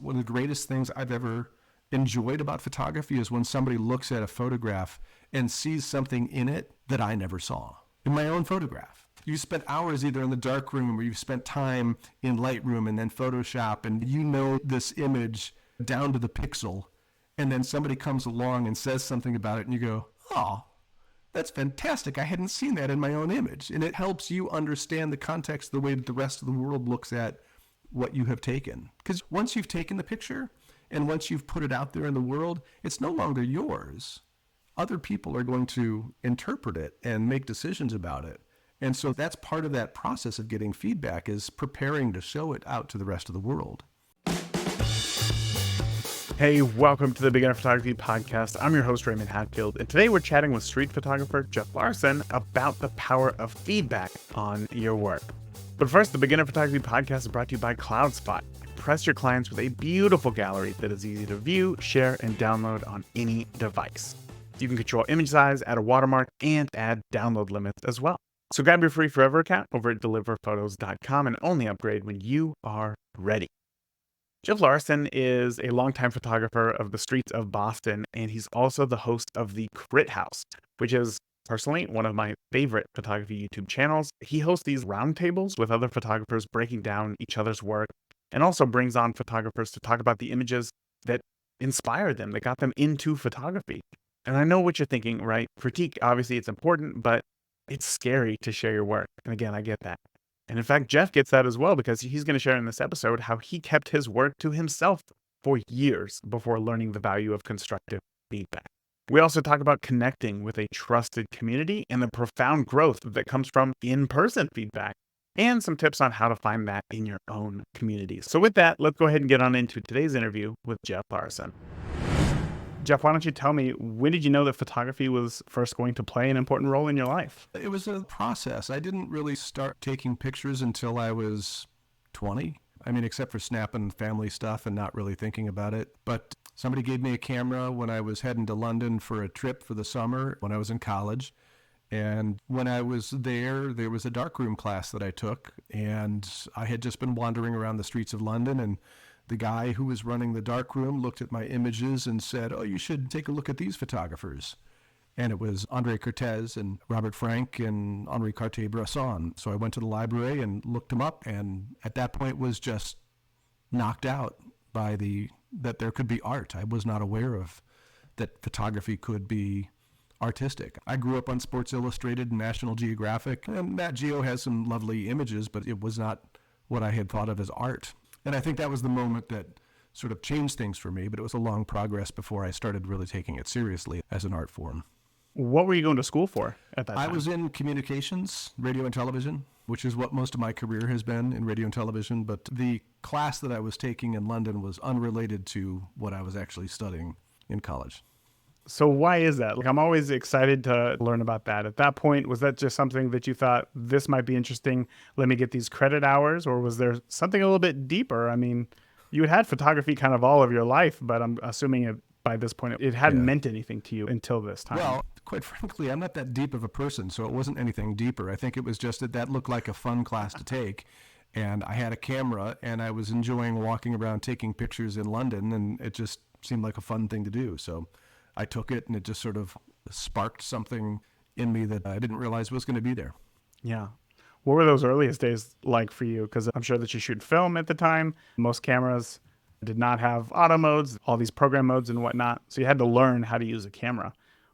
one of the greatest things I've ever enjoyed about photography is when somebody looks at a photograph and sees something in it that I never saw in my own photograph. You spent hours either in the dark room or you've spent time in Lightroom and then Photoshop, and you know this image down to the pixel, and then somebody comes along and says something about it and you go, oh, that's fantastic. I hadn't seen that in my own image. And it helps you understand the context, the way that the rest of the world looks at what you have taken. Because once you've taken the picture and once you've put it out there in the world, it's no longer yours. Other people are going to interpret it and make decisions about it. And so that's part of that process of getting feedback, is preparing to show it out to the rest of the world. Hey, welcome to the Beginner Photography Podcast. I'm your host, Raymond Hatfield, and today we're chatting with street photographer Jeff Larason about the power of feedback on your work. But first, the Beginner Photography Podcast is brought to you by CloudSpot. Impress your clients with a beautiful gallery that is easy to view, share, and download on any device. You can control image size, add a watermark, and add download limits as well. So grab your free forever account over at deliverphotos.com and only upgrade when you are ready. Jeff Larason is a longtime photographer of the streets of Boston, and he's also the host of the Crit House, which is personally one of my favorite photography YouTube channels. He hosts these roundtables with other photographers breaking down each other's work, and also brings on photographers to talk about the images that inspired them, that got them into photography. And I know what you're thinking, right? Critique, obviously it's important, but it's scary to share your work. And again, I get that. And in fact, Jeff gets that as well, because he's going to share in this episode how he kept his work to himself for years before learning the value of constructive feedback. We also talk about connecting with a trusted community and the profound growth that comes from in-person feedback, and some tips on how to find that in your own community. So with that, let's go ahead and get on into today's interview with Jeff Larason. Jeff, why don't you tell me, when did you know that photography was first going to play an important role in your life? It was a process. I didn't really start taking pictures until I was 20. I mean, except for snapping family stuff and not really thinking about it. But somebody gave me a camera when I was heading to London for a trip for the summer when I was in college. And when I was there was a darkroom class that I took. And I had just been wandering around the streets of London, and the guy who was running the darkroom looked at my images and said, oh, you should take a look at these photographers. And it was André Cortez and Robert Frank and Henri Cartier-Bresson. So I went to the library and looked them up, and at that point was just knocked out by that there could be art. I was not aware of that photography could be artistic. I grew up on Sports Illustrated and National Geographic, and Nat Geo has some lovely images, but it was not what I had thought of as art. And I think that was the moment that sort of changed things for me, but it was a long progress before I started really taking it seriously as an art form. What were you going to school for at that time? I was in communications, radio and television, which is what most of my career has been, in radio and television. But the class that I was taking in London was unrelated to what I was actually studying in college. So why is that? I'm always excited to learn about that. At that point, was that just something that you thought, this might be interesting, let me get these credit hours? Or was there something a little bit deeper? I mean, you had photography kind of all of your life, but I'm assuming by this point, it hadn't meant anything to you until this time. Well, quite frankly, I'm not that deep of a person, so it wasn't anything deeper. I think it was just that looked like a fun class to take. And I had a camera, and I was enjoying walking around taking pictures in London, and it just seemed like a fun thing to do. So I took it, and it just sort of sparked something in me that I didn't realize was going to be there. Yeah. What were those earliest days like for you? Because I'm sure that you shoot film at the time. Most cameras did not have auto modes, all these program modes and whatnot. So you had to learn how to use a camera.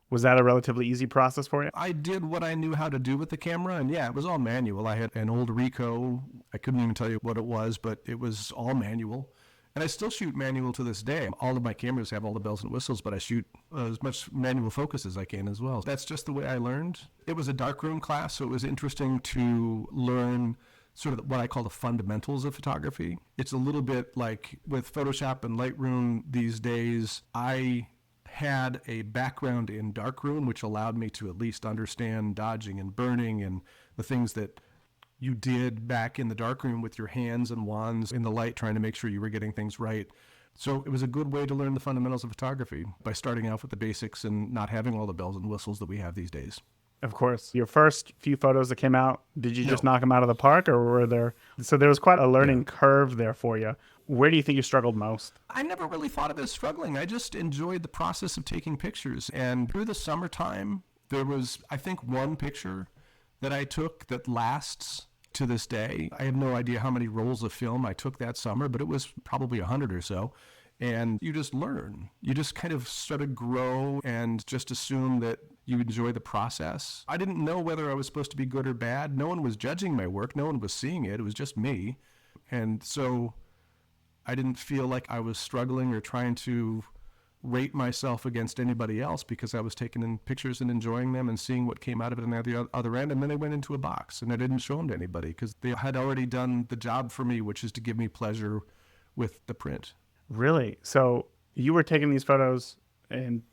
Was that a relatively easy process for you? I did what I knew how to do with the camera, and yeah, it was all manual. I had an old Ricoh. I couldn't even tell you what it was, but it was all manual. And I still shoot manual to this day. All of my cameras have all the bells and whistles, but I shoot as much manual focus as I can as well. That's just the way I learned. It was a darkroom class, so it was interesting to learn sort of what I call the fundamentals of photography. It's a little bit like with Photoshop and Lightroom these days. I had a background in darkroom, which allowed me to at least understand dodging and burning and the things that you did back in the darkroom with your hands and wands in the light, trying to make sure you were getting things right. So it was a good way to learn the fundamentals of photography by starting out with the basics and not having all the bells and whistles that we have these days. Of course. Your first few photos that came out, did you just knock them out of the park, or were there? So there was quite a learning curve there for you. Where do you think you struggled most? I never really thought of it as struggling. I just enjoyed the process of taking pictures. And through the summertime, there was, I think, one picture that I took that lasts to this day. I have no idea how many rolls of film I took that summer, but it was probably 100 or so. And you just learn. You just kind of sort of grow and just assume that you enjoy the process. I didn't know whether I was supposed to be good or bad. No one was judging my work. No one was seeing it. It was just me. And so I didn't feel like I was struggling or trying to rate myself against anybody else because I was taking in pictures and enjoying them and seeing what came out of it on the other end. And then they went into a box and I didn't show them to anybody because they had already done the job for me, which is to give me pleasure with the print. Really? So you were taking these photos and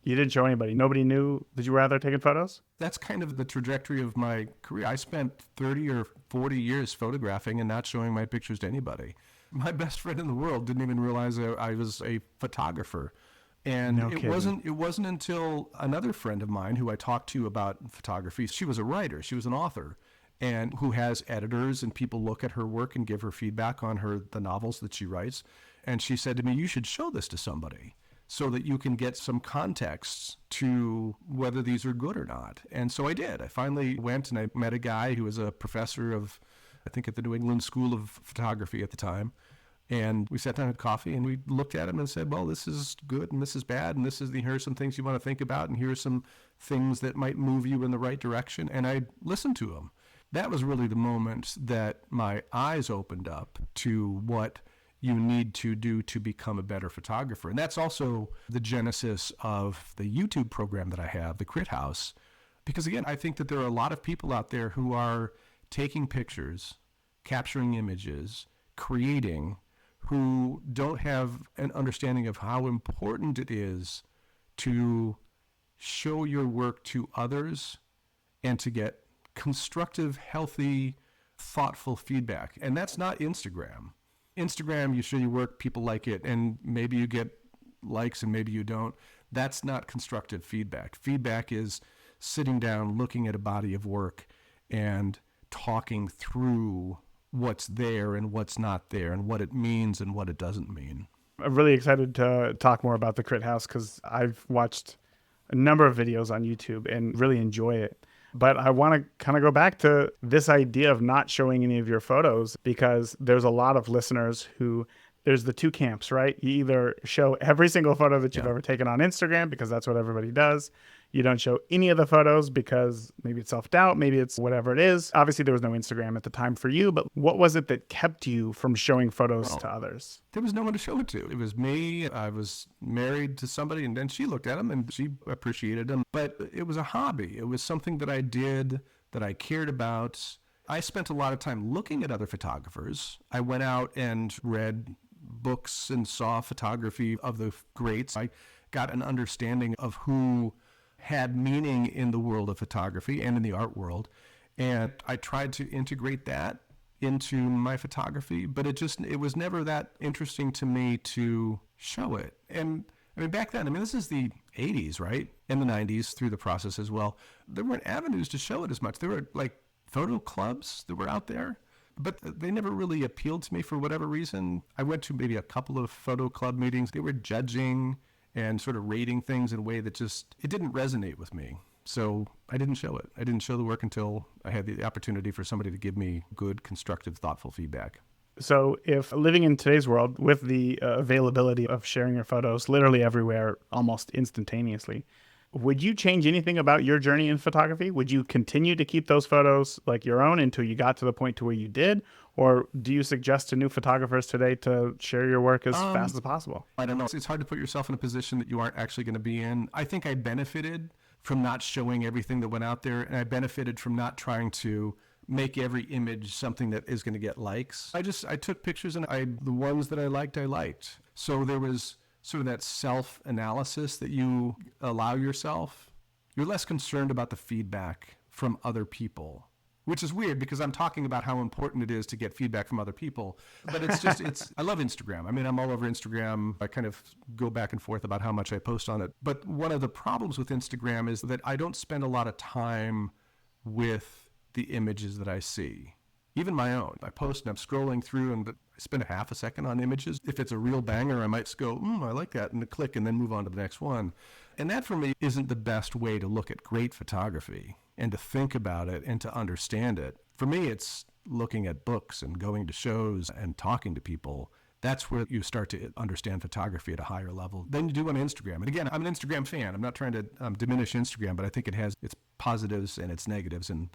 you didn't show anybody? Nobody knew that you were out there taking photos? That's kind of the trajectory of my career. I spent 30 or 40 years photographing and not showing my pictures to anybody. My best friend in the world didn't even realize I was a photographer. And it wasn't until another friend of mine who I talked to about photography, she was a writer, she was an author, and who has editors and people look at her work and give her feedback on the novels that she writes. And she said to me, you should show this to somebody so that you can get some context to whether these are good or not. And so I did. I finally went and I met a guy who was a professor of, I think at the New England School of Photography at the time. And we sat down and had coffee and we looked at him and said, well, this is good and this is bad. And here are some things you want to think about. And here are some things that might move you in the right direction. And I listened to him. That was really the moment that my eyes opened up to what you need to do to become a better photographer. And that's also the genesis of the YouTube program that I have, the Crit House. Because again, I think that there are a lot of people out there who are taking pictures, capturing images, creating, who don't have an understanding of how important it is to show your work to others and to get constructive, healthy, thoughtful feedback. And that's not Instagram. Instagram, you show your work, people like it, and maybe you get likes and maybe you don't. That's not constructive feedback. Feedback is sitting down, looking at a body of work and talking through what's there and what's not there and what it means and what it doesn't mean. I'm really excited to talk more about the Crit House because I've watched a number of videos on YouTube and really enjoy it. But I want to kind of go back to this idea of not showing any of your photos because there's a lot of listeners who, there's the two camps, right? You either show every single photo that you've ever taken on Instagram because that's what everybody does. You don't show any of the photos because maybe it's self-doubt, maybe it's whatever it is. Obviously, there was no Instagram at the time for you, but what was it that kept you from showing photos to others? There was no one to show it to. It was me. I was married to somebody, and then she looked at them, and she appreciated them. But it was a hobby. It was something that I did, that I cared about. I spent a lot of time looking at other photographers. I went out and read books and saw photography of the greats. I got an understanding of who had meaning in the world of photography and in the art world. And I tried to integrate that into my photography, but it was never that interesting to me to show it. And I mean, back then, this is the 80s, right? And the 90s through the process as well. There weren't avenues to show it as much. There were like photo clubs that were out there, but they never really appealed to me for whatever reason. I went to maybe a couple of photo club meetings. They were judging and sort of rating things in a way that it didn't resonate with me. So I didn't show it. I didn't show the work until I had the opportunity for somebody to give me good, constructive, thoughtful feedback. So if living in today's world with the availability of sharing your photos literally everywhere almost instantaneously, would you change anything about your journey in photography? Would you continue to keep those photos like your own until you got to the point to where you did? Or do you suggest to new photographers today to share your work as fast as possible? I don't know. It's hard to put yourself in a position that you aren't actually going to be in. I think I benefited from not showing everything that went out there, and I benefited from not trying to make every image something that is going to get likes. I took pictures, and the ones that I liked. So there was sort of that self-analysis that you allow yourself. You're less concerned about the feedback from other people, which is weird because I'm talking about how important it is to get feedback from other people. But I love Instagram. I'm all over Instagram. I kind of go back and forth about how much I post on it. But one of the problems with Instagram is that I don't spend a lot of time with the images that I see, even my own. I post and I'm scrolling through and I spend a half a second on images. If it's a real banger, I might just go, I like that, and click, and then move on to the next one. And that for me isn't the best way to look at great photography and to think about it and to understand it. For me, it's looking at books and going to shows and talking to people. That's where you start to understand photography at a higher level than you do on Instagram. And again, I'm an Instagram fan. I'm not trying to diminish Instagram, but I think it has its positives and its negatives, and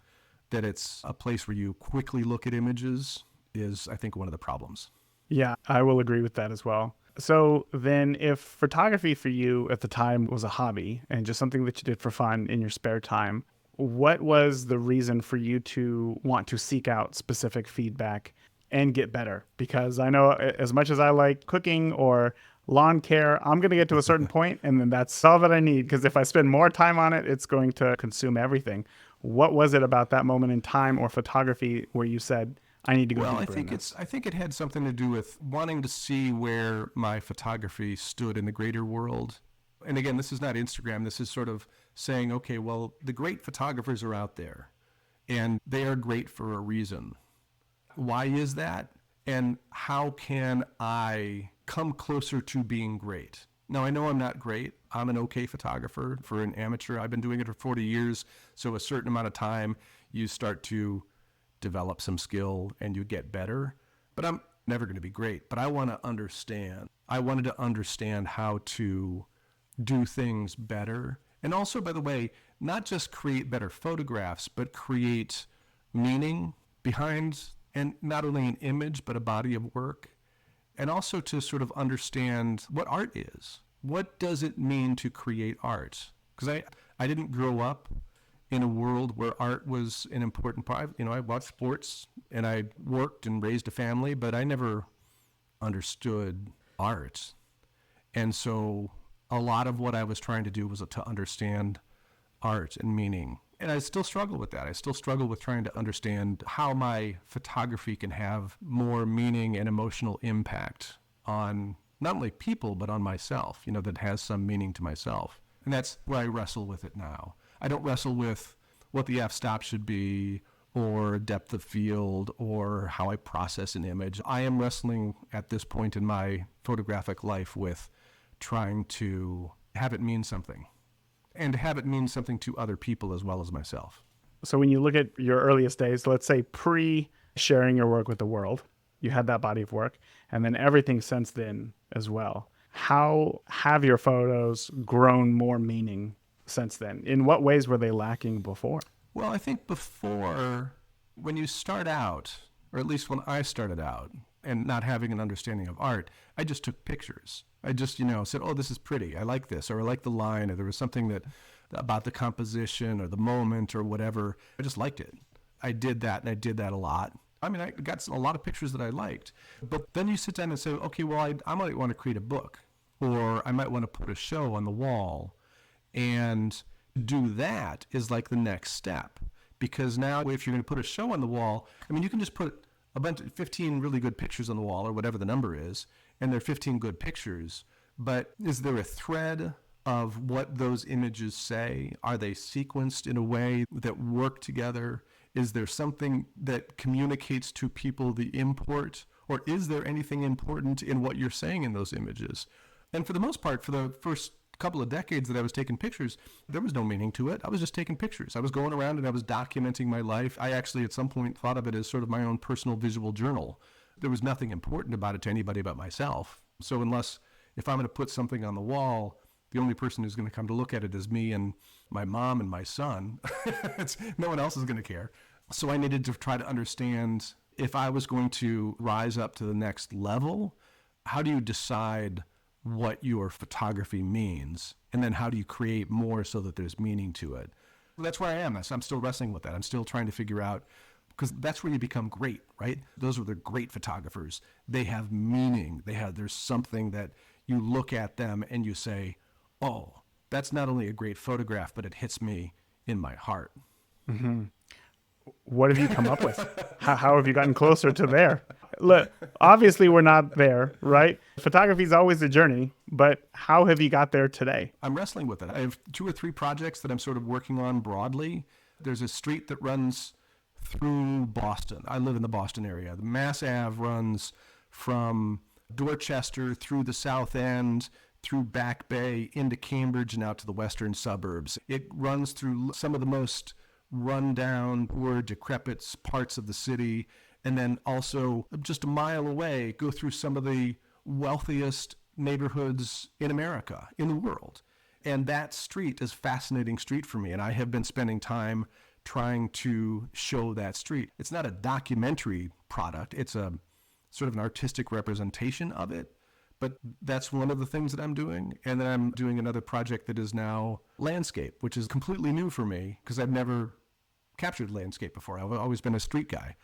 that it's a place where you quickly look at images is, I think, one of the problems. Yeah, I will agree with that as well. So then if photography for you at the time was a hobby and just something that you did for fun in your spare time, what was the reason for you to want to seek out specific feedback and get better? Because I know as much as I like cooking or lawn care, I'm going to get to a certain point and then that's all that I need. Because if I spend more time on it, it's going to consume everything. What was it about that moment in time or photography where you said, I need to go deeper in this? I think it had something to do with wanting to see where my photography stood in the greater world. And again, this is not Instagram. This is sort of saying, okay, well, the great photographers are out there and they are great for a reason. Why is that? And how can I come closer to being great? Now, I know I'm not great. I'm an okay photographer for an amateur. I've been doing it for 40 years. So a certain amount of time, you start to develop some skill and you get better. But I'm never going to be great. But I want to understand. I wanted to understand how to do things better. And also, by the way, not just create better photographs, but create meaning behind, and not only an image, but a body of work. And also to sort of understand what art is. What does it mean to create art? Because I didn't grow up in a world where art was an important part. I watched sports and I worked and raised a family, but I never understood art. And so a lot of what I was trying to do was to understand art and meaning. And I still struggle with that. I still struggle with trying to understand how my photography can have more meaning and emotional impact on not only people, but on myself, that has some meaning to myself. And that's where I wrestle with it now. I don't wrestle with what the f-stop should be or depth of field or how I process an image. I am wrestling at this point in my photographic life with trying to have it mean something and to have it mean something to other people as well as myself. So when you look at your earliest days, let's say pre-sharing your work with the world, you had that body of work, and then everything since then as well. How have your photos grown more meaning since then? In what ways were they lacking before? Well, I think before, when you start out, or at least when I started out, and not having an understanding of art, I just took pictures. I just, said, oh, this is pretty. I like this, or I like the line, or there was something that about the composition or the moment or whatever. I just liked it. I did that, and I did that a lot. I mean, I got a lot of pictures that I liked. But then you sit down and say, okay, well, I might want to create a book, or I might want to put a show on the wall. And do that is like the next step. Because now if you're going to put a show on the wall, I mean, you can just put a bunch of 15 really good pictures on the wall or whatever the number is, and they're 15 good pictures. But is there a thread of what those images say? Are they sequenced in a way that work together? Is there something that communicates to people the import? Or is there anything important in what you're saying in those images? And for the most part, for the first couple of decades that I was taking pictures, there was no meaning to it. I was just taking pictures. I was going around and I was documenting my life. I actually at some point thought of it as sort of my own personal visual journal. There was nothing important about it to anybody but myself. So if I'm going to put something on the wall, the only person who's going to come to look at it is me and my mom and my son. No one else is going to care. So I needed to try to understand, if I was going to rise up to the next level, how do you decide what your photography means, and then how do you create more so that there's meaning to it? That's where I am. I'm still wrestling with that. I'm still trying to figure out, because that's where you become great, right? Those are the great photographers. They have meaning. There's something that you look at them and you say, oh, that's not only a great photograph, but it hits me in my heart. Mm-hmm. What have you come up with? How have you gotten closer to there? Look, obviously we're not there, right? Photography is always a journey, but how have you got there today? I'm wrestling with it. I have 2 or 3 projects that I'm sort of working on broadly. There's a street that runs through Boston. I live in the Boston area. The Mass Ave runs from Dorchester through the South End, through Back Bay, into Cambridge, and out to the western suburbs. It runs through some of the most rundown or decrepit parts of the city, and then also just a mile away, go through some of the wealthiest neighborhoods in America, in the world. And that street is a fascinating street for me, and I have been spending time trying to show that street. It's not a documentary product, it's a sort of an artistic representation of it, but that's one of the things that I'm doing. And then I'm doing another project that is now landscape, which is completely new for me because I've never captured landscape before. I've always been a street guy,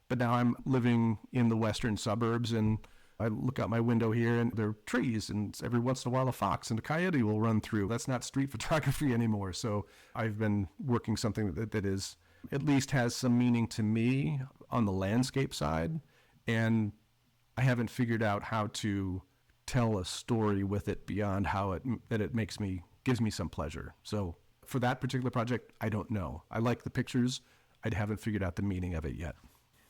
but now I'm living in the western suburbs, and I look out my window here and there are trees, and every once in a while a fox and a coyote will run through. That's not street photography anymore. So I've been working something that is at least has some meaning to me on the landscape side, and I haven't figured out how to tell a story with it beyond how it gives me some pleasure. So for that particular project, I don't know. I like the pictures. I haven't figured out the meaning of it yet.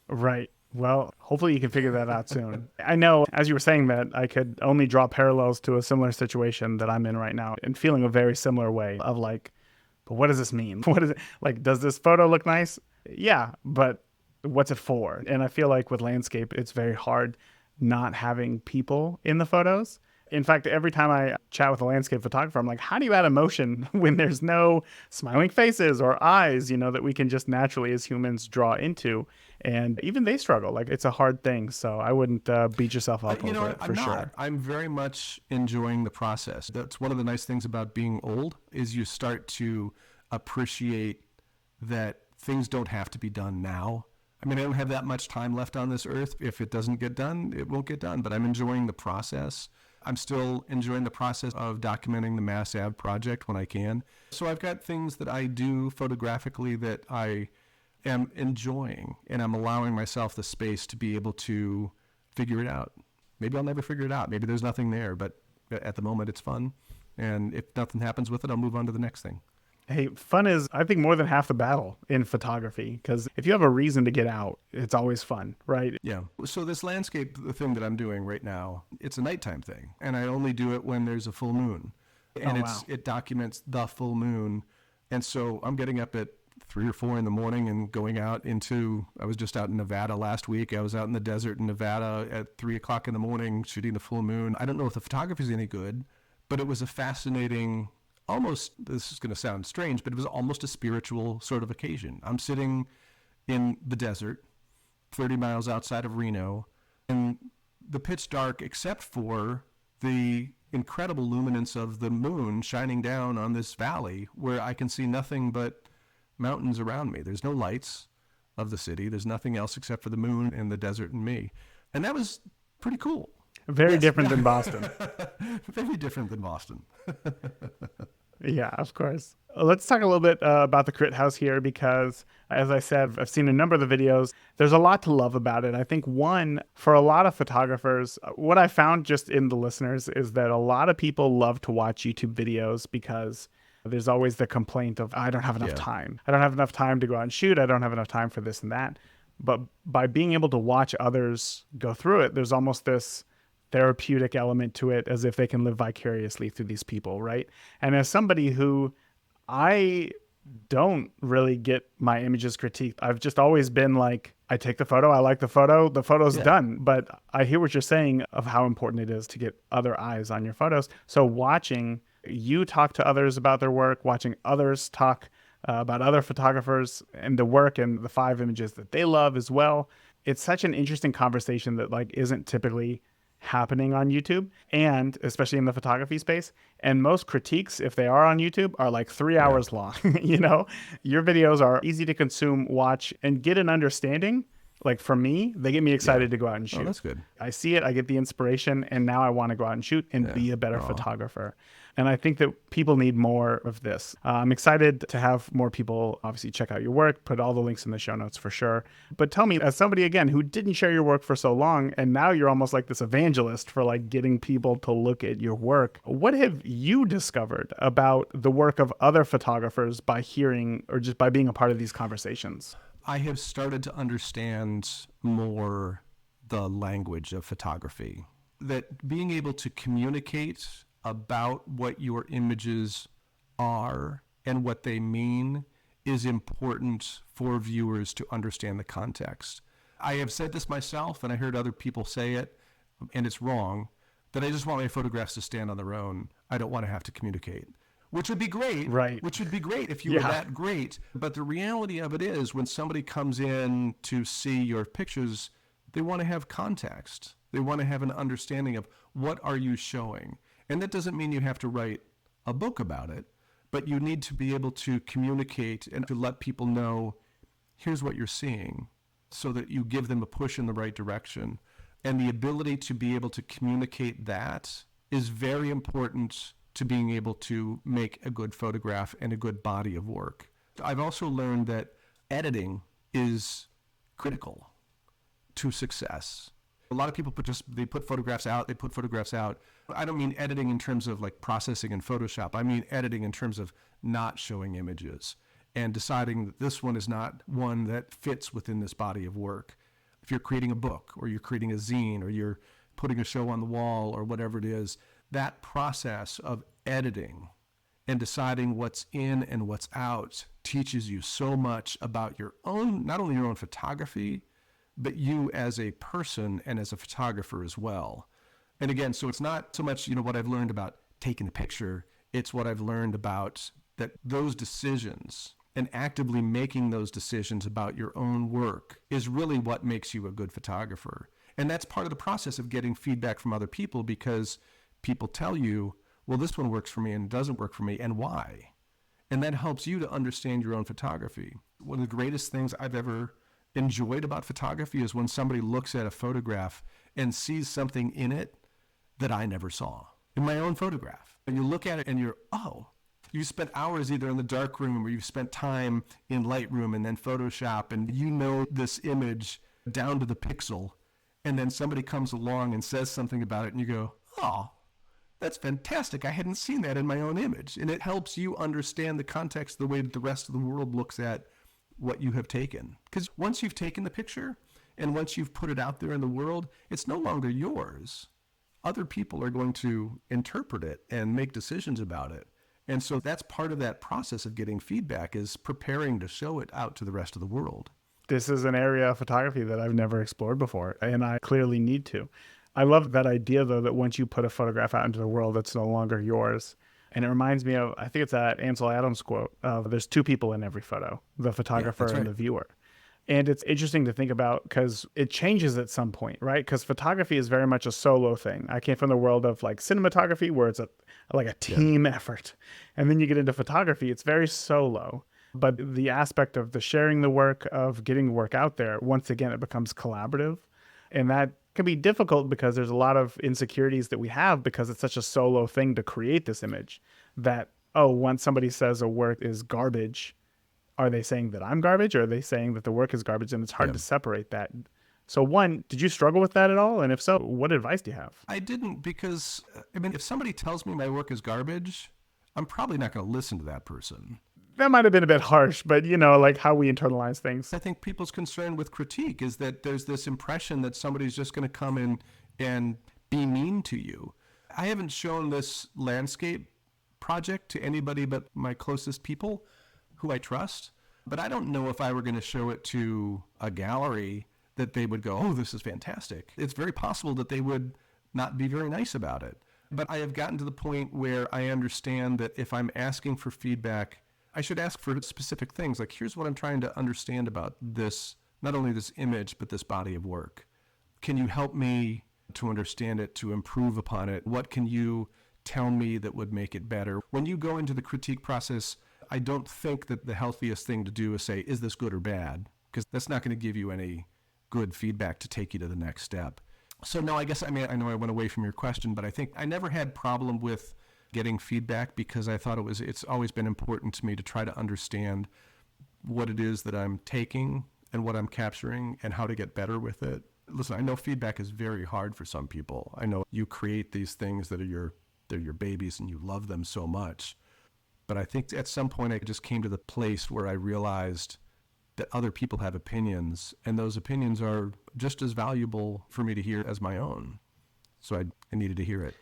Right. Well, hopefully you can figure that out soon. I know, as you were saying that, I could only draw parallels to a similar situation that I'm in right now and feeling a very similar way of like, but what does this mean? What is it? Like, does this photo look nice? Yeah, but what's it for? And I feel like with landscape, it's very hard not having people in the photos. In fact, every time I chat with a landscape photographer, I'm like, how do you add emotion when there's no smiling faces or eyes, that we can just naturally as humans draw into? And even they struggle. Like, it's a hard thing. So I wouldn't beat yourself up over it for sure. I'm very much enjoying the process. That's one of the nice things about being old is you start to appreciate that things don't have to be done now. I mean, I don't have that much time left on this earth. If it doesn't get done, it won't get done. But I'm enjoying the process. I'm still enjoying the process of documenting the Mass Ave project when I can. So I've got things that I do photographically that I am enjoying, and I'm allowing myself the space to be able to figure it out. Maybe I'll never figure it out. Maybe there's nothing there, but at the moment it's fun. And if nothing happens with it, I'll move on to the next thing. Hey, fun is, I think, more than half the battle in photography, because if you have a reason to get out, it's always fun, right? Yeah. So this landscape thing that I'm doing right now, it's a nighttime thing, and I only do it when there's a full moon. And it documents the full moon. And so I'm getting up at 3 or 4 in the morning and going out I was just out in Nevada last week. I was out in the desert in Nevada at 3 o'clock in the morning shooting the full moon. I don't know if the photography is any good, but it was a fascinating, almost, this is going to sound strange, but it was almost a spiritual sort of occasion. I'm sitting in the desert, 30 miles outside of Reno, and the pitch dark except for the incredible luminance of the moon shining down on this valley where I can see nothing but mountains around me. There's no lights of the city. There's nothing else except for the moon and the desert and me. And that was pretty cool. Very different than Boston. Very different than Boston. Yeah, of course. Let's talk a little bit about the Crit House here, because as I said, I've seen a number of the videos. There's a lot to love about it. I think one, for a lot of photographers, what I found just in the listeners is that a lot of people love to watch YouTube videos because there's always the complaint of, I don't have enough time. I don't have enough time to go out and shoot. I don't have enough time for this and that. But by being able to watch others go through it, there's almost this therapeutic element to it, as if they can live vicariously through these people, right? And as somebody who, I don't really get my images critiqued. I've just always been like, I take the photo, I like the photo's done. But I hear what you're saying of how important it is to get other eyes on your photos. So watching you talk to others about their work, watching others talk about other photographers and the work and the 5 images that they love as well. It's such an interesting conversation that like isn't typically happening on YouTube, and especially in the photography space. And most critiques, if they are on YouTube, are like 3 hours long. Your videos are easy to consume, watch, and get an understanding. Like for me, they get me excited to go out and shoot. Oh, that's good. I see it, I get the inspiration, and now I want to go out and shoot and be a better photographer. And I think that people need more of this. I'm excited to have more people obviously check out your work, put all the links in the show notes for sure. But tell me, as somebody, again, who didn't share your work for so long, and now you're almost like this evangelist for like getting people to look at your work, what have you discovered about the work of other photographers by hearing or just by being a part of these conversations? I have started to understand more the language of photography. That being able to communicate about what your images are and what they mean is important for viewers to understand the context. I have said this myself, and I heard other people say it, and it's wrong, that I just want my photographs to stand on their own. I don't want to have to communicate, which would be great. Right. Which would be great if you were that great. But the reality of it is, when somebody comes in to see your pictures, they want to have context. They want to have an understanding of what are you showing. And that doesn't mean you have to write a book about it, but you need to be able to communicate and to let people know, here's what you're seeing, so that you give them a push in the right direction. And the ability to be able to communicate that is very important to being able to make a good photograph and a good body of work. I've also learned that editing is critical to success. A lot of people they put photographs out. I don't mean editing in terms of like processing in Photoshop. I mean editing in terms of not showing images and deciding that this one is not one that fits within this body of work. If you're creating a book or you're creating a zine or you're putting a show on the wall or whatever it is, that process of editing and deciding what's in and what's out teaches you so much about your own, not only your own photography, but you as a person and as a photographer as well. And again, so it's not so much, what I've learned about taking the picture, it's what I've learned about that those decisions and actively making those decisions about your own work is really what makes you a good photographer. And that's part of the process of getting feedback from other people, because people tell you, well, this one works for me and doesn't work for me, and why? And that helps you to understand your own photography. One of the greatest things I've ever enjoyed about photography is when somebody looks at a photograph and sees something in it that I never saw in my own photograph. And you look at it and you're, you spent hours either in the dark room or you've spent time in Lightroom and then Photoshop, and you know this image down to the pixel, and then somebody comes along and says something about it and you go, that's fantastic. I hadn't seen that in my own image. And it helps you understand the context, the way that the rest of the world looks at what you have taken. Because once you've taken the picture and once you've put it out there in the world, it's no longer yours. Other people are going to interpret it and make decisions about it. And so that's part of that process of getting feedback, is preparing to show it out to the rest of the world. This is an area of photography that I've never explored before, and I clearly need to. I love that idea, though, that once you put a photograph out into the world, it's no longer yours. And it reminds me of, I think it's that Ansel Adams quote of, there's two people in every photo, the photographer and the viewer. And it's interesting to think about because it changes at some point, right? Because photography is very much a solo thing. I came from the world of like cinematography, where it's like a team effort. And then you get into photography, it's very solo. But the aspect of the sharing the work, of getting work out there, once again, it becomes collaborative. And that can be difficult because there's a lot of insecurities that we have because it's such a solo thing to create this image that, once somebody says a work is garbage, are they saying that I'm garbage, or are they saying that the work is garbage? And it's hard to separate that. So one, did you struggle with that at all? And if so, what advice do you have? I didn't, because, if somebody tells me my work is garbage, I'm probably not going to listen to that person. That might have been a bit harsh, but like how we internalize things. I think people's concern with critique is that there's this impression that somebody's just going to come in and be mean to you. I haven't shown this landscape project to anybody but my closest people who I trust, but I don't know if I were going to show it to a gallery that they would go, this is fantastic. It's very possible that they would not be very nice about it. But I have gotten to the point where I understand that if I'm asking for feedback, I should ask for specific things. Like, here's what I'm trying to understand about this, not only this image, but this body of work. Can you help me to understand it, to improve upon it? What can you tell me that would make it better? When you go into the critique process, I don't think that the healthiest thing to do is say, is this good or bad? Because that's not going to give you any good feedback to take you to the next step. So no, I guess, I know I went away from your question, but I think I never had problem with getting feedback because I thought it's always been important to me to try to understand what it is that I'm taking and what I'm capturing and how to get better with it. Listen, I know feedback is very hard for some people. I know you create these things that are they're your babies and you love them so much. But I think at some point I just came to the place where I realized that other people have opinions, and those opinions are just as valuable for me to hear as my own. So I needed to hear it.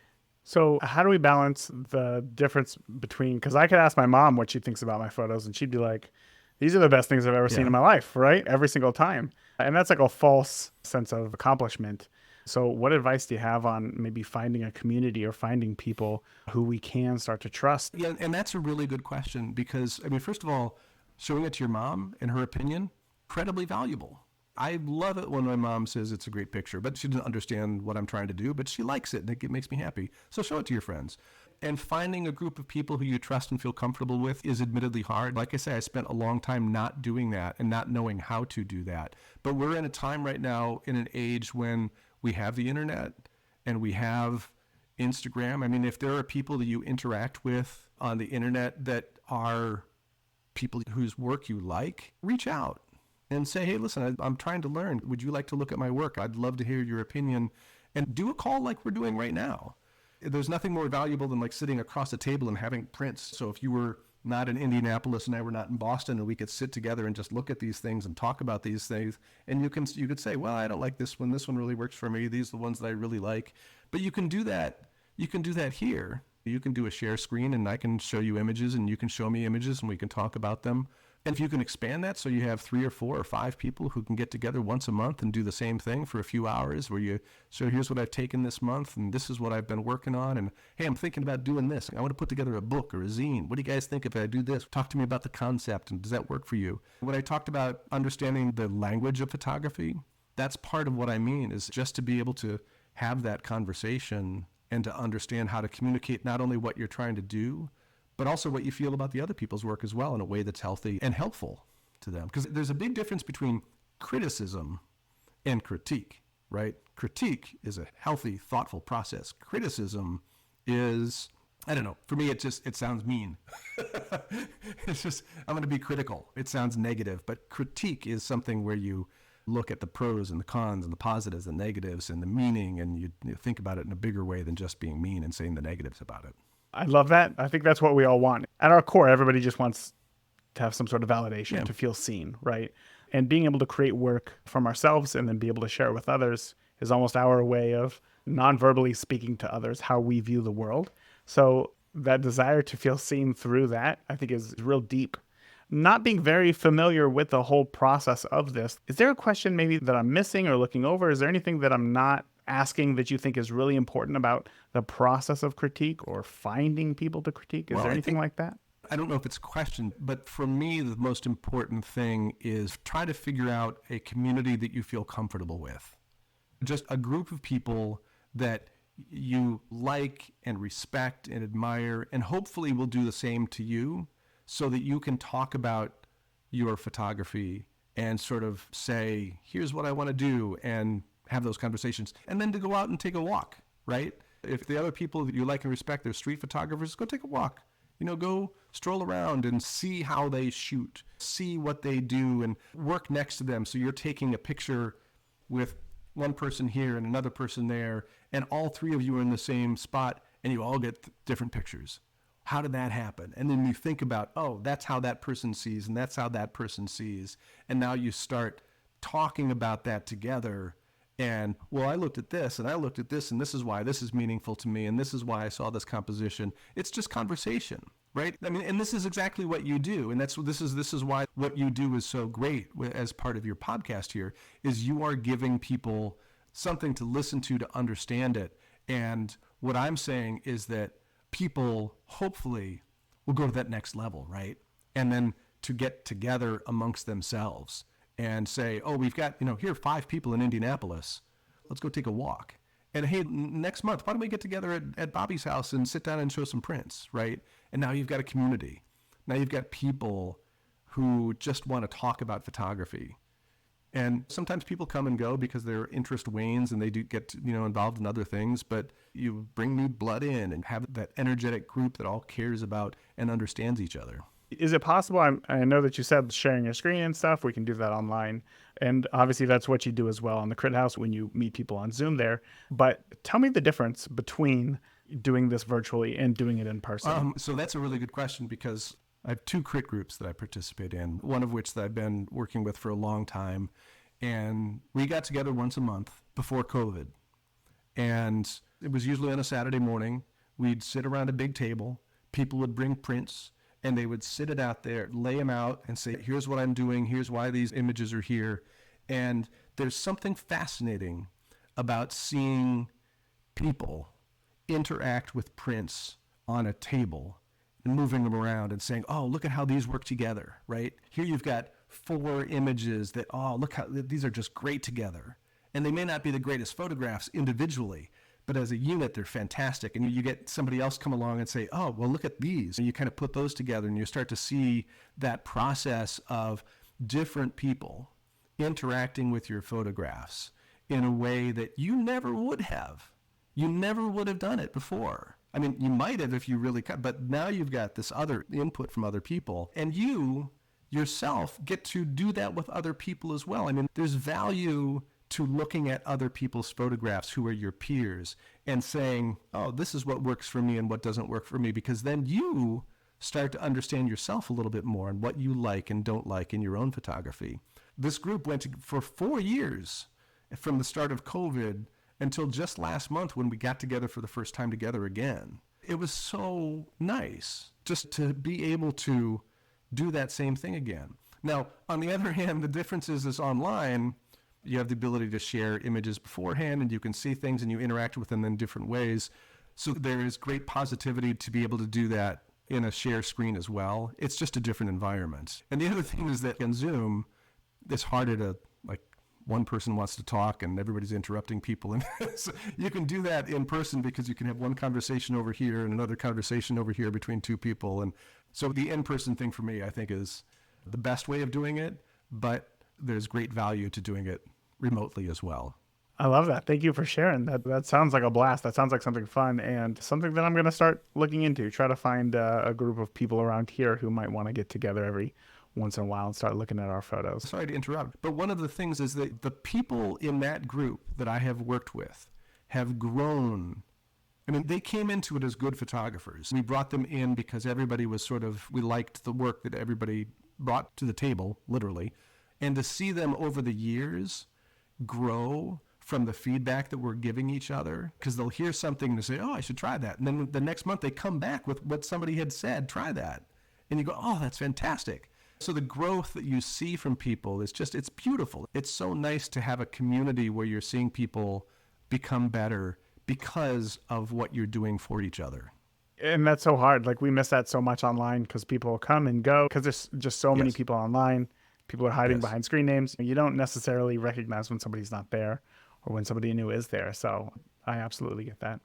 So how do we balance the difference between, because I could ask my mom what she thinks about my photos and she'd be like, these are the best things I've ever seen in my life, right? Every single time. And that's like a false sense of accomplishment. So what advice do you have on maybe finding a community or finding people who we can start to trust? Yeah, and that's a really good question because, I mean, first of all, showing it to your mom and her opinion, incredibly valuable. I love it when my mom says it's a great picture, but she doesn't understand what I'm trying to do, but she likes it and it makes me happy. So show it to your friends. And finding a group of people who you trust and feel comfortable with is admittedly hard. Like I say, I spent a long time not doing that and not knowing how to do that. But we're in a time right now, in an age when we have the internet and we have Instagram. I mean, if there are people that you interact with on the internet that are people whose work you like, reach out and say, hey, listen, I'm trying to learn. Would you like to look at my work? I'd love to hear your opinion. And do a call like we're doing right now. There's nothing more valuable than like sitting across a table and having prints. So if you were not in Indianapolis and I were not in Boston, and we could sit together and just look at these things and talk about these things, and you could say, well, I don't like this one. This one really works for me. These are the ones that I really like. But you can do that. You can do that here. You can do a share screen and I can show you images and you can show me images and we can talk about them. And if you can expand that so you have 3 or 4 or 5 people who can get together once a month and do the same thing for a few hours where you show, here's what I've taken this month and this is what I've been working on. And hey, I'm thinking about doing this. I want to put together a book or a zine. What do you guys think if I do this? Talk to me about the concept and does that work for you? When I talked about understanding the language of photography, that's part of what I mean, is just to be able to have that conversation and to understand how to communicate not only what you're trying to do, but also what you feel about the other people's work as well in a way that's healthy and helpful to them. Because there's a big difference between criticism and critique, right? Critique is a healthy, thoughtful process. Criticism is, I don't know, for me, it sounds mean. It's just, I'm going to be critical. It sounds negative, but critique is something where you look at the pros and the cons and the positives and negatives and the meaning, and you think about it in a bigger way than just being mean and saying the negatives about it. I love that. I think that's what we all want. At our core, everybody just wants to have some sort of validation, to feel seen, right? And being able to create work from ourselves and then be able to share it with others is almost our way of non-verbally speaking to others how we view the world. So that desire to feel seen through that, I think, is real deep. Not being very familiar with the whole process of this, is there a question maybe that I'm missing or looking over? Is there anything that I'm not asking that you think is really important about the process of critique or finding people to critique? Is there anything like that? I don't know if it's a question, but for me, the most important thing is try to figure out a community that you feel comfortable with. Just a group of people that you like and respect and admire, and hopefully will do the same to you, so that you can talk about your photography and sort of say, here's what I want to do, and have those conversations. And then to go out and take a walk, right? If the other people that you like and respect, they're street photographers, go take a walk. Go stroll around and see how they shoot, see what they do, and work next to them. So you're taking a picture with one person here and another person there, and all 3 of you are in the same spot, and you all get different pictures. How did that happen? And then you think about, oh, that's how that person sees, and that's how that person sees. And now you start talking about that together. And, well, I looked at this, and I looked at this, and this is why this is meaningful to me, and this is why I saw this composition. It's just conversation, right? I mean, and this is exactly what you do, and this is why what you do is so great as part of your podcast here, is you are giving people something to listen to understand it. And what I'm saying is that people hopefully will go to that next level, right? And then to get together amongst themselves and say, oh, we've got, here are 5 people in Indianapolis. Let's go take a walk. And hey, next month, why don't we get together at Bobby's house and sit down and show some prints, right? And now you've got a community. Now you've got people who just want to talk about photography. And sometimes people come and go because their interest wanes and they do get involved in other things, but you bring new blood in and have that energetic group that all cares about and understands each other. Is it possible? I know that you said sharing your screen and stuff. We can do that online. And obviously that's what you do as well on the Crit House when you meet people on Zoom there. But tell me the difference between doing this virtually and doing it in person. So that's a really good question, because I have two crit groups that I participate in, one of which that I've been working with for a long time. And we got together once a month before COVID. And it was usually on a Saturday morning. We'd sit around a big table. People would bring prints and they would sit it out there, lay them out and say, here's what I'm doing. Here's why these images are here. And there's something fascinating about seeing people interact with prints on a table and moving them around and saying, oh, look at how these work together, right? Here you've got 4 images that, oh, look how these are just great together. And they may not be the greatest photographs individually, but as a unit, they're fantastic. And you get somebody else come along and say, oh, well, look at these. And you kind of put those together and you start to see that process of different people interacting with your photographs in a way that you never would have. You never would have done it before. I mean, you might have if you really cut, but now you've got this other input from other people, and you yourself get to do that with other people as well. I mean, there's value to looking at other people's photographs who are your peers and saying, oh, this is what works for me and what doesn't work for me, because then you start to understand yourself a little bit more and what you like and don't like in your own photography. This group went for 4 years from the start of COVID until just last month when we got together for the first time together again. It was so nice just to be able to do that same thing again. Now, on the other hand, the difference is online, you have the ability to share images beforehand and you can see things and you interact with them in different ways. So there is great positivity to be able to do that in a share screen as well. It's just a different environment. And the other thing is that on Zoom, it's harder to, like, one person wants to talk and everybody's interrupting people. And so you can do that in person because you can have one conversation over here and another conversation over here between 2 people. And so the in-person thing for me, I think, is the best way of doing it, but there's great value to doing it remotely as well. I love that. Thank you for sharing that. That sounds like a blast. That sounds like something fun and something that I'm going to start looking into. Try to find a group of people around here who might want to get together every once in a while and start looking at our photos. Sorry to interrupt, but one of the things is that the people in that group that I have worked with have grown. I mean, they came into it as good photographers. We brought them in because everybody was we liked the work that everybody brought to the table, literally. And to see them over the years grow from the feedback that we're giving each other, because they'll hear something and say, oh, I should try that. And then the next month they come back with what somebody had said, try that. And you go, oh, that's fantastic. So the growth that you see from people is just, it's beautiful. It's so nice to have a community where you're seeing people become better because of what you're doing for each other. And that's so hard. Like, we miss that so much online because people come and go because there's just so many people online. People are hiding behind screen names. You don't necessarily recognize when somebody's not there or when somebody new is there. So I absolutely get that.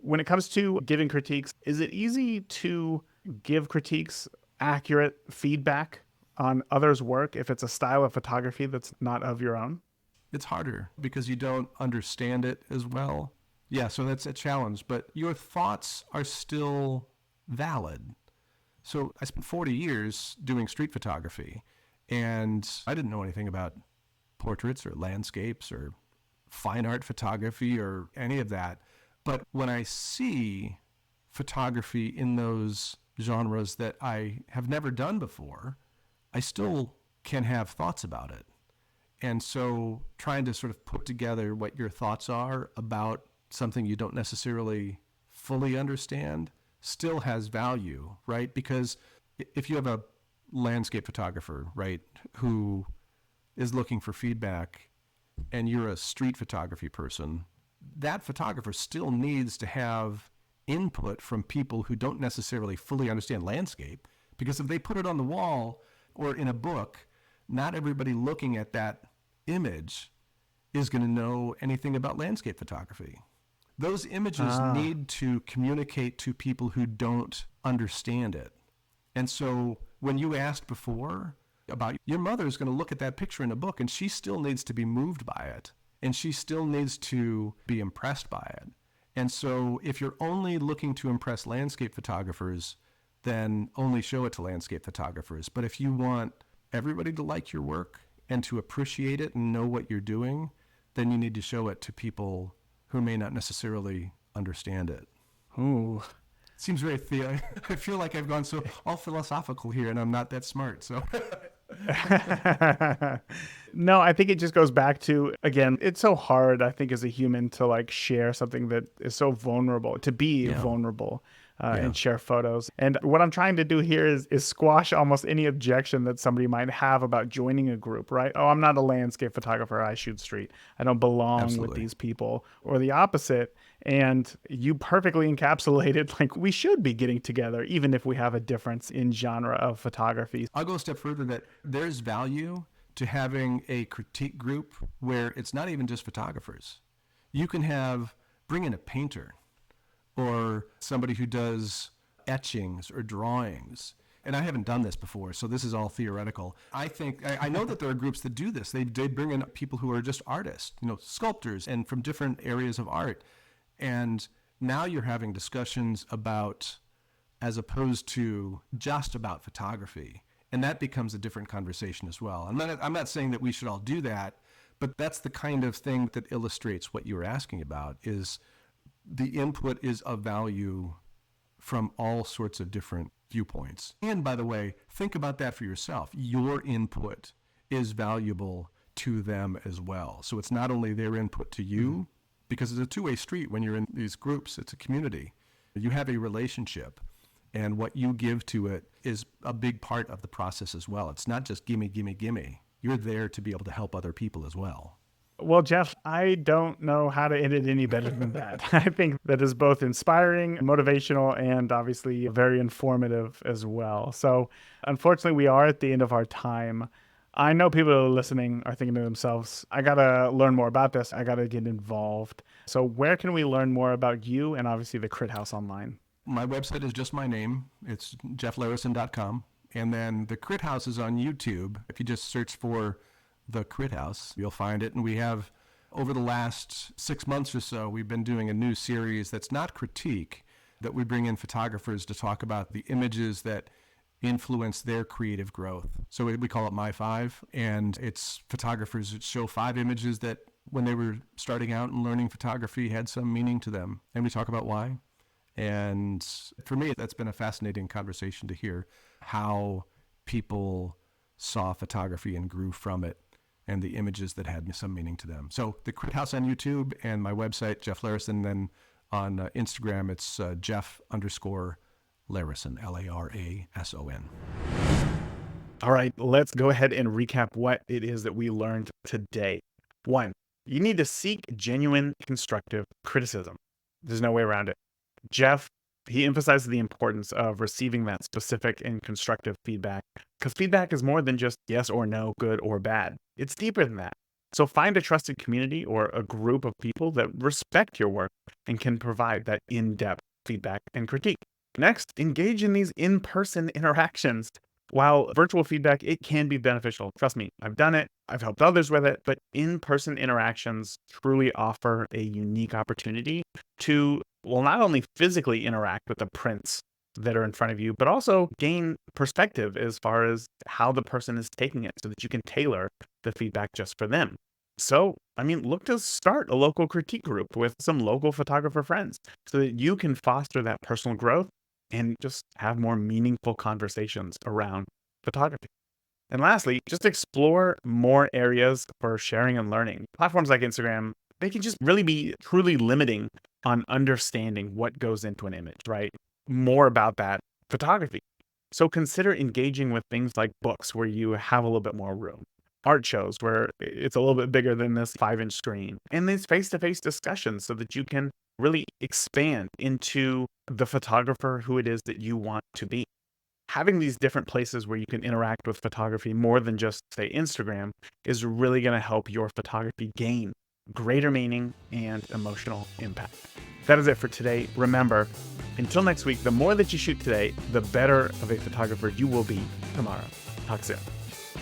When it comes to giving critiques, is it easy to give critiques, accurate feedback on others' work if it's a style of photography that's not of your own? It's harder because you don't understand it as well. Yeah, so that's a challenge, but your thoughts are still valid. So I spent 40 years doing street photography, and I didn't know anything about portraits or landscapes or fine art photography or any of that. But when I see photography in those genres that I have never done before, I still can have thoughts about it. And so trying to sort of put together what your thoughts are about something you don't necessarily fully understand still has value, right? Because if you have a landscape photographer, right, who is looking for feedback and you're a street photography person, that photographer still needs to have input from people who don't necessarily fully understand landscape, because if they put it on the wall or in a book, not everybody looking at that image is going to know anything about landscape photography. Those images need to communicate to people who don't understand it. And so when you asked before about your mother is going to look at that picture in a book and she still needs to be moved by it and she still needs to be impressed by it. And so if you're only looking to impress landscape photographers, then only show it to landscape photographers. But if you want everybody to like your work and to appreciate it and know what you're doing, then you need to show it to people who may not necessarily understand it. Ooh, Seems very I feel like I've gone so all philosophical here, and I'm not that smart. So, no, I think it just goes back to, again, it's so hard, I think, as a human to like share something that is so vulnerable, to be vulnerable. And share photos. And what I'm trying to do here is squash almost any objection that somebody might have about joining a group, right? Oh, I'm not a landscape photographer. I shoot street. I don't belong with these people, or the opposite. And you perfectly encapsulated, like, we should be getting together, even if we have a difference in genre of photography. I'll go a step further that there's value to having a critique group where it's not even just photographers. You can bring in a painter, or somebody who does etchings or drawings. And I haven't done this before, so this is all theoretical. I know that there are groups that do this. They bring in people who are just artists, sculptors, and from different areas of art. And now you're having discussions about, as opposed to just about photography. And that becomes a different conversation as well. I'm not saying that we should all do that, but that's the kind of thing that illustrates what you were asking about, is the input is of value from all sorts of different viewpoints. And by the way, think about that for yourself. Your input is valuable to them as well. So it's not only their input to you, because it's a two-way street when you're in these groups. It's a community. You have a relationship, and what you give to it is a big part of the process as well. It's not just gimme, gimme, gimme. You're there to be able to help other people as well. Well, Jeff, I don't know how to end it any better than that. I think that is both inspiring, motivational, and obviously very informative as well. So unfortunately, we are at the end of our time. I know people who are listening are thinking to themselves, I got to learn more about this. I got to get involved. So where can we learn more about you and obviously the Crit House online? My website is just my name. It's jefflarason.com. And then the Crit House is on YouTube. If you just search for the Crit House, you'll find it. And we have, over the last 6 months or so, we've been doing a new series that's not critique, that we bring in photographers to talk about the images that influence their creative growth. So we call it My Five, and it's photographers that show 5 images that when they were starting out and learning photography had some meaning to them. And we talk about why. And for me, that's been a fascinating conversation to hear how people saw photography and grew from it, and the images that had some meaning to them. So the Crit House on YouTube, and my website, Jeff Larason. Then on Instagram, it's Jeff_Larason, Larason. All right, let's go ahead and recap what it is that we learned today. 1, you need to seek genuine constructive criticism. There's no way around it. Jeff, he emphasizes the importance of receiving that specific and constructive feedback, because feedback is more than just yes or no, good or bad. It's deeper than that. So find a trusted community or a group of people that respect your work and can provide that in-depth feedback and critique. Next, engage in these in-person interactions. While virtual feedback, it can be beneficial. Trust me, I've done it. I've helped others with it, but in-person interactions truly offer a unique opportunity to, well, not only physically interact with the prints that are in front of you, but also gain perspective as far as how the person is taking it so that you can tailor the feedback just for them. So, look to start a local critique group with some local photographer friends so that you can foster that personal growth and just have more meaningful conversations around photography. And lastly, just explore more areas for sharing and learning. Platforms like Instagram, they can just really be truly limiting on understanding what goes into an image, right? More about that photography. So consider engaging with things like books where you have a little bit more room, art shows where it's a little bit bigger than this 5-inch screen, and these face-to-face discussions so that you can really expand into the photographer who it is that you want to be. Having these different places where you can interact with photography more than just, say, Instagram is really going to help your photography gain greater meaning and emotional impact. That is it for today. Remember, until next week, the more that you shoot today, the better of a photographer you will be tomorrow. Talk soon.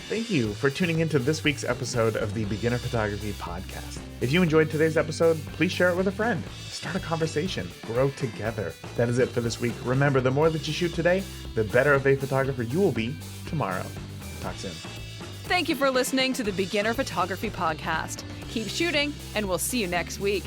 Thank you for tuning into this week's episode of the Beginner Photography Podcast. If you enjoyed today's episode, please share it with a friend. Start a conversation. Grow together. That is it for this week. Remember, the more that you shoot today, the better of a photographer you will be tomorrow. Talk soon. Thank you for listening to the Beginner Photography Podcast. Keep shooting, and we'll see you next week.